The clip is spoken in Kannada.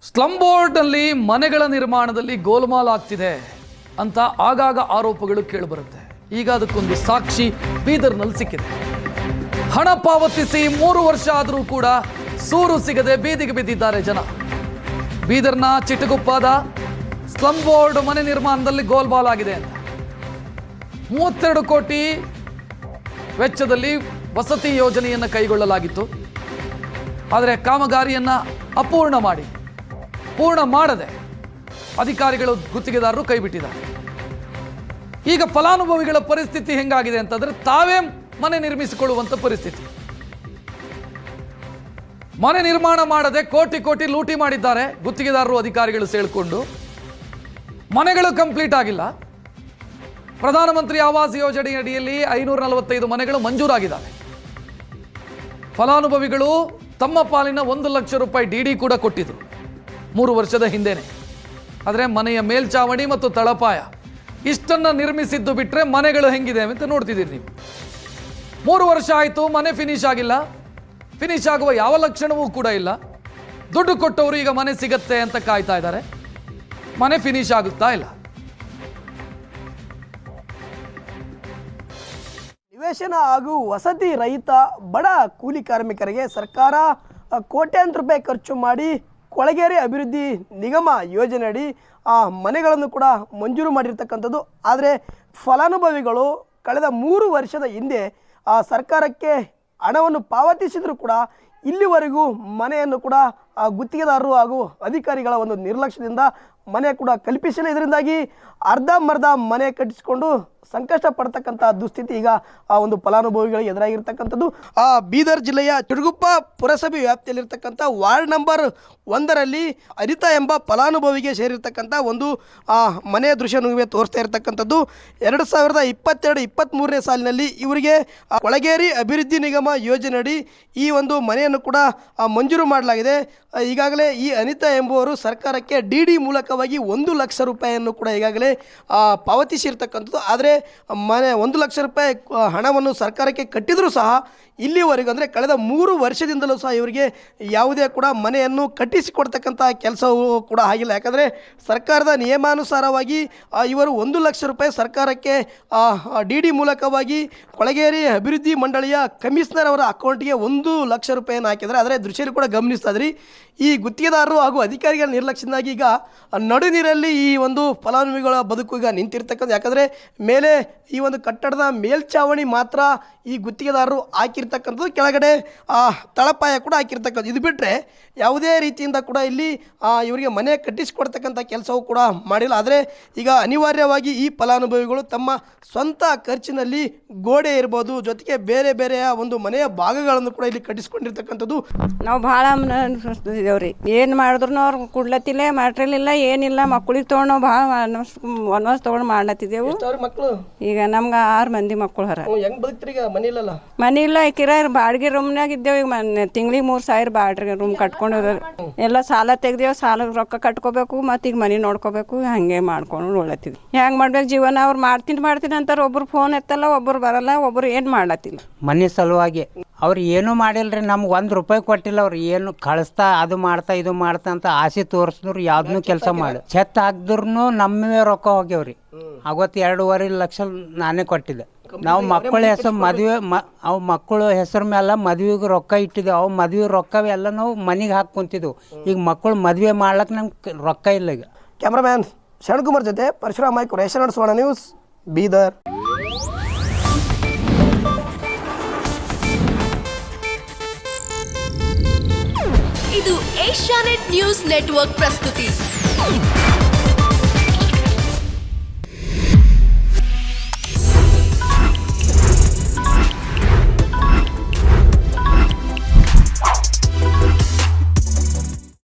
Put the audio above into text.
ಸ್ಲಂ ಬೋರ್ಡ್ನಲ್ಲಿ ಮನೆಗಳ ನಿರ್ಮಾಣದಲ್ಲಿ ಗೋಲ್ಮಾಲ್ ಆಗ್ತಿದೆ ಅಂತ ಆಗಾಗ ಆರೋಪಗಳು ಕೇಳಿಬರುತ್ತೆ. ಈಗ ಅದಕ್ಕೊಂದು ಸಾಕ್ಷಿ ಬೀದರ್ನಲ್ಲಿ ಸಿಕ್ಕಿದೆ. ಹಣ ಪಾವತಿಸಿ 3 ವರ್ಷ ಆದರೂ ಕೂಡ ಸೂರು ಸಿಗದೆ ಬೀದಿಗೆ ಬಿದ್ದಿದ್ದಾರೆ ಜನ. ಬೀದರ್ನ ಚಿಟಗುಪ್ಪದ ಸ್ಲಂ ಬೋರ್ಡ್ ಮನೆ ನಿರ್ಮಾಣದಲ್ಲಿ ಗೋಲ್ಮಾಲ್ ಆಗಿದೆ ಅಂತ 32 ಕೋಟಿ ವೆಚ್ಚದಲ್ಲಿ ವಸತಿ ಯೋಜನೆಯನ್ನು ಕೈಗೊಳ್ಳಲಾಗಿತ್ತು. ಆದರೆ ಕಾಮಗಾರಿಯನ್ನು ಪೂರ್ಣ ಮಾಡದೆ ಅಧಿಕಾರಿಗಳು ಗುತ್ತಿಗೆದಾರರು ಕೈಬಿಟ್ಟಿದ್ದಾರೆ. ಈಗ ಫಲಾನುಭವಿಗಳ ಪರಿಸ್ಥಿತಿ ಹೆಂಗಾಗಿದೆ ಅಂತಂದ್ರೆ ತಾವೇ ಮನೆ ನಿರ್ಮಿಸಿಕೊಳ್ಳುವಂತ ಪರಿಸ್ಥಿತಿ. ಮನೆ ನಿರ್ಮಾಣ ಮಾಡದೆ ಕೋಟಿ ಲೂಟಿ ಮಾಡಿದ್ದಾರೆ ಗುತ್ತಿಗೆದಾರರು ಅಧಿಕಾರಿಗಳು ಸೇರಿಕೊಂಡು. ಮನೆಗಳು ಕಂಪ್ಲೀಟ್ ಆಗಿಲ್ಲ. ಪ್ರಧಾನಮಂತ್ರಿ ಆವಾಸ್ ಯೋಜನೆ ಅಡಿಯಲ್ಲಿ 545 ಮನೆಗಳು ಮಂಜೂರಾಗಿದ್ದಾವೆ. ಫಲಾನುಭವಿಗಳು ತಮ್ಮ ಪಾಲಿನ 1 ಲಕ್ಷ ರೂಪಾಯಿ ಡಿಡಿ ಕೂಡ ಕೊಟ್ಟಿದ್ರು 3 ವರ್ಷದ ಹಿಂದೆನೆ. ಆದರೆ ಮನೆಯ ಮೇಲ್ಚಾವಣಿ ಮತ್ತು ತಳಪಾಯ ಇಷ್ಟನ್ನು ನಿರ್ಮಿಸಿದ್ದು ಬಿಟ್ಟರೆ ಮನೆಗಳು ಹೆಂಗಿದೆ ಅಂತ ನೋಡ್ತಿದ್ದೀರಿ ನೀವು. 3 ವರ್ಷ ಆಯಿತು, ಮನೆ ಫಿನಿಶ್ ಆಗಿಲ್ಲ. ಫಿನಿಶ್ ಆಗುವ ಯಾವ ಲಕ್ಷಣವೂ ಕೂಡ ಇಲ್ಲ. ದುಡ್ಡು ಕೊಟ್ಟವರು ಈಗ ಮನೆ ಸಿಗತ್ತೆ ಅಂತ ಕಾಯ್ತಾ ಇದ್ದಾರೆ. ಮನೆ ಫಿನಿಶ್ ಆಗುತ್ತಾ ಇಲ್ಲ. ನಿವೇಶನ ಹಾಗೂ ವಸತಿ ರಹಿತ ಬಡ ಕೂಲಿ ಕಾರ್ಮಿಕರಿಗೆ ಸರ್ಕಾರ ಕೋಟ್ಯಾಂತರ ರೂಪಾಯಿ ಖರ್ಚು ಮಾಡಿ ಕೊಳಗೇರಿ ಅಭಿವೃದ್ಧಿ ನಿಗಮ ಯೋಜನೆಯಡಿ ಮನೆಗಳನ್ನು ಕೂಡ ಮಂಜೂರು ಮಾಡಿರ್ತಕ್ಕಂಥದ್ದು. ಆದರೆ ಫಲಾನುಭವಿಗಳು ಕಳೆದ 3 ವರ್ಷದ ಹಿಂದೆ ಸರ್ಕಾರಕ್ಕೆ ಹಣವನ್ನು ಪಾವತಿಸಿದರೂ ಕೂಡ ಇಲ್ಲಿವರೆಗೂ ಮನೆಯನ್ನು ಕೂಡ ಗುತ್ತಿಗೆದಾರರು ಹಾಗೂ ಅಧಿಕಾರಿಗಳ ಒಂದು ನಿರ್ಲಕ್ಷ್ಯದಿಂದ ಮನೆ ಕೂಡ ಕಲ್ಪಿಸಿಲ್ಲ. ಇದರಿಂದಾಗಿ ಅರ್ಧಂಬರ್ಧ ಮನೆ ಕಟ್ಟಿಸಿಕೊಂಡು ಸಂಕಷ್ಟ ಪಡ್ತಕ್ಕಂಥ ದುಸ್ಥಿತಿ ಈಗ ಒಂದು ಫಲಾನುಭವಿಗಳಿಗೆ ಎದುರಾಗಿರ್ತಕ್ಕಂಥದ್ದು. ಬೀದರ್ ಜಿಲ್ಲೆಯ ಚಿಟಗುಪ್ಪ ಪುರಸಭೆ ವ್ಯಾಪ್ತಿಯಲ್ಲಿರ್ತಕ್ಕಂಥ ವಾರ್ಡ್ ನಂಬರ್ 1ರಲ್ಲಿ ಅನಿತಾ ಎಂಬ ಫಲಾನುಭವಿಗೆ ಸೇರಿರ್ತಕ್ಕಂಥ ಒಂದು ಮನೆಯ ದೃಶ್ಯ ನೀವೇ ತೋರಿಸ್ತಾ ಇರತಕ್ಕಂಥದ್ದು. 2022-23ನೇ ಸಾಲಿನಲ್ಲಿ ಇವರಿಗೆ ಕೊಳಗೇರಿ ಅಭಿವೃದ್ಧಿ ನಿಗಮ ಯೋಜನೆಯಡಿ ಈ ಒಂದು ಮನೆಯನ್ನು ಕೂಡ ಮಂಜೂರು ಮಾಡಲಾಗಿದೆ. ಈಗಾಗಲೇ ಈ ಅನಿತಾ ಎಂಬುವರು ಸರ್ಕಾರಕ್ಕೆ ಡಿಡಿ ಮೂಲಕವಾಗಿ 1 ಲಕ್ಷ ರೂಪಾಯಿಯನ್ನು ಕೂಡ ಈಗಾಗಲೇ ಪಾವತಿಸಿರ್ತಕ್ಕಂಥದ್ದು. ಆದರೆ ಮನೆ 1 ಲಕ್ಷ ರೂಪಾಯಿ ಹಣವನ್ನು ಸರ್ಕಾರಕ್ಕೆ ಕಟ್ಟಿದರೂ ಸಹ ಇಲ್ಲಿವರೆಗೂ ಅಂದರೆ ಕಳೆದ 3 ವರ್ಷದಿಂದಲೂ ಸಹ ಇವರಿಗೆ ಯಾವುದೇ ಕೂಡ ಮನೆಯನ್ನು ಕಟ್ಟಿಸಿಕೊಡ್ತಕ್ಕಂಥ ಕೆಲಸವೂ ಕೂಡ ಆಗಿಲ್ಲ. ಯಾಕಂದರೆ ಸರ್ಕಾರದ ನಿಯಮಾನುಸಾರವಾಗಿ ಇವರು 1 ಲಕ್ಷ ರೂಪಾಯಿ ಸರ್ಕಾರಕ್ಕೆ ಡಿ ಮೂಲಕವಾಗಿ ಕೊಳಗೇರಿ ಅಭಿವೃದ್ಧಿ ಮಂಡಳಿಯ ಕಮಿಷನರ್ ಅವರ ಅಕೌಂಟ್ಗೆ 1 ಲಕ್ಷ ರೂಪಾಯಿಯನ್ನು ಹಾಕಿದ್ದಾರೆ. ಆದರೆ ದೃಶ್ಯದಲ್ಲಿ ಕೂಡ ಗಮನಿಸ್ತಾ ಇದ್ರಿ, ಈ ಗುತ್ತಿಗೆದಾರರು ಹಾಗೂ ಅಧಿಕಾರಿಗಳ ನಿರ್ಲಕ್ಷ್ಯದಿಂದಾಗಿ ಈಗ ನಡು ನೀರಲ್ಲಿ ಈ ಒಂದು ಫಲಾನುಭವಿಗಳ ಬದುಕು ಈಗ ನಿಂತಿರ್ತಕ್ಕಂಥ. ಯಾಕಂದರೆ ಮೇಲೆ ಈ ಒಂದು ಕಟ್ಟಡದ ಮೇಲ್ಚಾವಣಿ ಮಾತ್ರ ಈ ಗುತ್ತಿಗೆದಾರರು ಹಾಕಿರ್ತಕ್ಕಂಥದ್ದು, ಕೆಳಗಡೆ ತಳಪಾಯ ಕೂಡ ಹಾಕಿರ್ತಕ್ಕಂಥದ್ದು. ಇದು ಬಿಟ್ಟರೆ ಯಾವುದೇ ರೀತಿಯಿಂದ ಕೂಡ ಇಲ್ಲಿ ಇವರಿಗೆ ಮನೆ ಕಟ್ಟಿಸಿಕೊಡ್ತಕ್ಕಂಥ ಕೆಲಸವೂ ಕೂಡ ಮಾಡಿಲ್ಲ. ಆದರೆ ಈಗ ಅನಿವಾರ್ಯವಾಗಿ ಈ ಫಲಾನುಭವಿಗಳು ತಮ್ಮ ಸ್ವಂತ ಖರ್ಚಿನಲ್ಲಿ ಗೋಡೆ ಇರ್ಬೋದು, ಜೊತೆಗೆ ಬೇರೆ ಬೇರೆಯ ಒಂದು ಮನೆಯ ಭಾಗಗಳನ್ನು ಕೂಡ ಇಲ್ಲಿ ಕಟ್ಟಿಸ್ಕೊಂಡಿರ್ತಕ್ಕಂಥದ್ದು. ನಾವು ಭಾಳ ಅನಿಸ್ತಿದ್ದೇವ್ರಿ. ಏನು ಮಾಡಿದ್ರು ಅವ್ರು ಕೊಡ್ಲತ್ತಿಲ್ಲ, ಮ್ಯಾಟ್ರಿಯಲ್ ಇಲ್ಲ, ಏನಿಲ್ಲ. ಮಕ್ಕಳಿಗೆ ತೊಗೊಂಡು ನಾವು ಭಾಳ ವನವಾಸ ತೊಗೊಂಡು ಮಾಡ್ಲತ್ತಿದ್ದೆವು. ಮಕ್ಕಳು ಈಗ ನಮ್ಗೆ 6 ಮಂದಿ ಮಕ್ಕಳು ಹರ. ಹೆಂಗ್ ಬದುಕ್ತೀರಿ ಈಗ? ಮನೆ ಇಲ್ಲಲ್ಲ? ಮನೆ ಇಲ್ಲ, ಕಿರಾಯ ಬಾಡಿಗೆ ರೂಮ್ನಾಗ ಇದ್ದೇವೆ. ಈಗ ತಿಂಗಳಿಗೆ 3,000 ಬಾಡಿಗೆ ರೂಮ್ ಕಟ್ಕೊಂಡು ಎಲ್ಲ ಸಾಲ ತೆಗ್ದೇವು. ಸಾಲ ರೊಕ್ಕ ಕಟ್ಕೋಬೇಕು, ಮತ್ತು ಈಗ ಮನೆ ನೋಡ್ಕೋಬೇಕು. ಹಂಗೆ ಮಾಡ್ಕೊಂಡು ಉಳ್ಳತ್ತಿದ್ವಿ. ಹೆಂಗೆ ಮಾಡ್ಬೇಕು ಜೀವನ? ಅವ್ರು ಮಾಡ್ತೀನಿ ಅಂತಾರೆ. ಒಬ್ರು ಫೋನ್ ಎತ್ತಲ್ಲ, ಒಬ್ಬರು ಬರಲ್ಲ, ಒಬ್ಬರು ಏನು ಮಾಡ್ಲತ್ತಿಲ್ಲ. ಮನೆ ಸಲುವಾಗಿ ಅವ್ರು ಏನೂ ಮಾಡಿಲ್ರಿ. ನಮ್ಗೆ 1 ರೂಪಾಯಿ ಕೊಟ್ಟಿಲ್ಲ. ಅವ್ರು ಏನು ಕಳಿಸ್ತಾ ಅದು ಮಾಡ್ತಾ ಇದು ಮಾಡ್ತಾ ಅಂತ ಆಸೆ ತೋರಿಸಿದ್ರು ಯಾವುದನ್ನೂ ಕೆಲಸ ಮಾಡಿ ಛತ್ ಹಾಕ್ದ್ರು ನಮ್ಮವೇ ರೊಕ್ಕ ಹೋಗ್ಯವ್ರಿ. ಅವತ್ತು 2.5 ಲಕ್ಷ ನಾನೇ ಕೊಟ್ಟಿದ್ದೆ. ನಾವು ಮಕ್ಕಳ ಹೆಸರು ಮದುವೆ ಅವು ಮಕ್ಕಳು ಹೆಸರು ಮೇಲೆ ಮದುವೆಗೆ ರೊಕ್ಕ ಇಟ್ಟಿದ್ದೆವು. ಅವು ಮದುವೆ ರೊಕ್ಕವೆಲ್ಲ ನಾವು ಮನೆಗೆ ಹಾಕ್ಕೊಂತಿದ್ದೆವು. ಈಗ ಮಕ್ಕಳು ಮದುವೆ ಮಾಡ್ಲಕ್ಕೆ ನಮ್ಗೆ ರೊಕ್ಕ ಇಲ್ಲ. ಈಗ ಕ್ಯಾಮ್ರಾಮ್ಯಾನ್ ಶರಣಕುಮಾರ್ ಜೊತೆ ಪರಶುರಾಮ್ ನಾಯ್ಕ, ರೇಷನ್ ಸುವರ್ಣ ನ್ಯೂಸ್, ಬೀದರ್. ಇದು ಏಷ್ಯಾನೆಟ್ ನ್ಯೂಸ್ ನೆಟ್ವರ್ಕ್ ಪ್ರಸ್ತುತಿ.